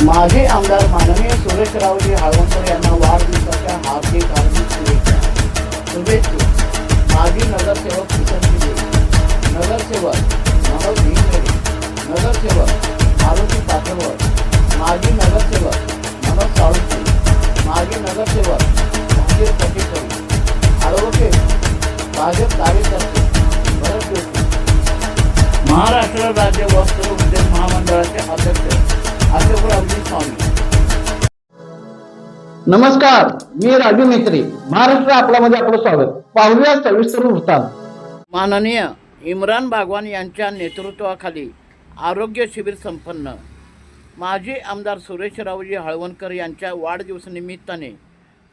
माजी आमदार माननीय सुरेशरावजी हाळवणकर यांना वाढदिवसाच्या हार्दिक शुभेच्छा. माजी नगरसेवक किसन शिंदे, नगरसेवक मनोज हिंगरे, नगरसेवक मारुती पाथरवड, माजी नगरसेवक मनोज साळुंखे, माजी नगरसेवक संजय पटेकरी, ॲडव्होकेट भाजप कार्यकर्ते भरत जोशी, महाराष्ट्र राज्य वस्त्र उद्योग महामंडळाचे अध्यक्ष अशोकरावजी स्वामी. नमस्कार, मी राजू मेत्री. महाराष्ट्र आपल्यामध्ये आपलं स्वागत. पाहूया सविस्तर वृत्तांत. माननीय इम्रान बागवान यांच्या नेतृत्वाखाली आरोग्य शिबिर संपन्न. माजी आमदार सुरेशरावजी हाळवणकर यांच्या वाढदिवसानिमित्ताने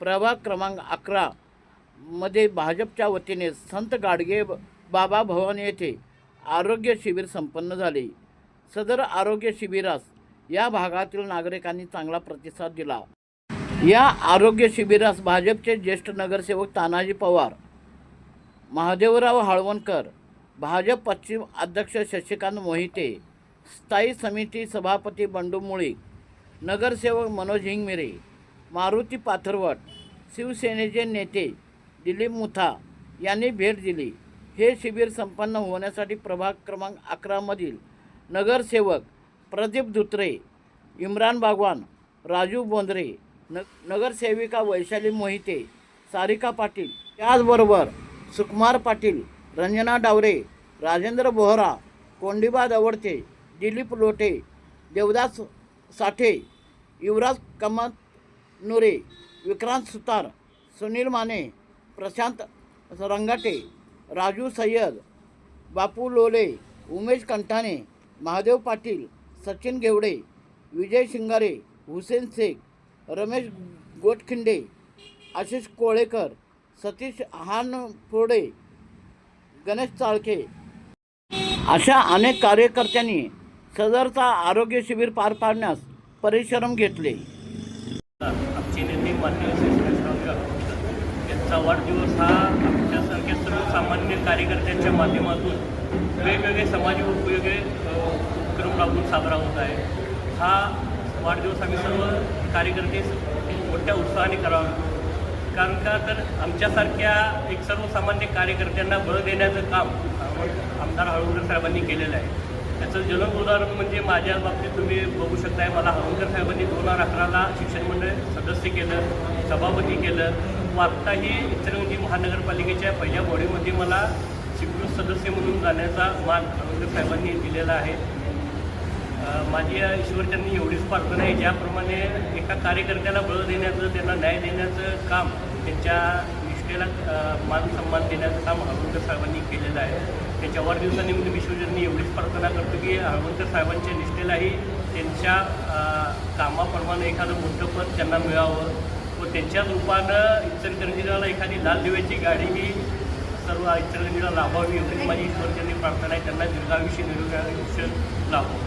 प्रभाग क्रमांक 11 मध्ये भाजपच्या वतीने संत गाडगे बाबा भवन येथे आरोग्य शिबिर संपन्न झाले. सदर आरोग्य शिबिरास या भागातील नागरिकांनी चांगला प्रतिसाद दिला. या आरोग्य शिबिरास भाजपचे ज्येष्ठ नगरसेवक तानाजी पवार, महादेवराव हाळवणकर, भाजप पश्चिम अध्यक्ष शशिकांत मोहिते, स्थायी समिती सभापती बंडू मुळीक, नगरसेवक मनोज हिंगमिरे, मारुती पाथरवट, शिवसेनेचे नेते दिलीप मुथा यांनी भेट दिली. हे शिबिर संपन्न होण्यासाठी प्रभाग क्रमांक 11 मधील नगरसेवक प्रदीप धुत्रे, इम्रान बागवान, राजू बोंद्रे, नगरसेविका वैशाली मोहिते, सारिका पाटील, त्याचबरोबर सुकुमार पाटील, रंजना डावरे, राजेंद्र बोहरा, कोंडिबा दवडते, दिलीप लोटे, देवदास साठे, युवराज कमतनुरे, विक्रांत सुतार, सुनील माने, प्रशांत रंगाटे, राजू सय्यद, बापू लोले, उमेश कंठाणे, महादेव पाटील, सचिन घेवडे, विजय शिंगारे, हुसेन शेख, रमेश गोटखिंडे, आशिष कोळेकर, सतीश हानफोडे, गणेश चाळके अशा अनेक कार्यकर्त्यांनी सदरचा आरोग्य शिबिर पार पाडण्यास परिश्रम घेतले. आमचे नेते माननीय यांचा वाढदिवस हा आमच्यासारख्या सर्वसामान्य कार्यकर्त्यांच्या माध्यमातून वेगवेगळे समाज उपयोगी उपक्रम राबवून साजरा होत आहे. हा वाढदिवस आम्ही सर्व कार्यकर्ते मोठ्या उत्साहाने करावा, कारण का तर आमच्यासारख्या एक सर्वसामान्य कार्यकर्त्यांना बळ देण्याचं काम आमदार हाळवणकर साहेबांनी केलेलं आहे. त्याचं जलद उदाहरण म्हणजे माझ्या बाबतीत तुम्ही बघू शकताय. मला हाळवणकर साहेबांनी 2011ला शिक्षण मंडळ सदस्य केलं, सभापती केलं व आत्ताही इचलकरंजी महानगरपालिकेच्या पहिल्या बॉडीमध्ये मला स्वीकृत सदस्य म्हणून जाण्याचा मान हाळवणकर साहेबांनी दिलेला आहे. माझी ईश्वरचंदी एवढीच प्रार्थना आहे, ज्याप्रमाणे एका कार्यकर्त्याला बळ देण्याचं, त्यांना न्याय देण्याचं काम, त्यांच्या निष्ठेला मान सन्मान देण्याचं काम हाळवणकर साहेबांनी केलेलं आहे. त्यांच्या वाढदिवसानिमित्त ईश्वरचंदी एवढीच प्रार्थना करतो की हाळवणकर साहेबांच्या निष्ठेलाही त्यांच्या कामाप्रमाणे एखादं मोठं पद त्यांना मिळावं व त्यांच्याच रूपानं इचलकरंजीला एखादी लाल दिव्याची गाडीही सर्व इचलकरंजीला लाभावी एवढीच माझी ईश्वरचंदी प्रार्थना आहे. त्यांना दीर्घायुष्य निरोगी आयुष्य लाभो.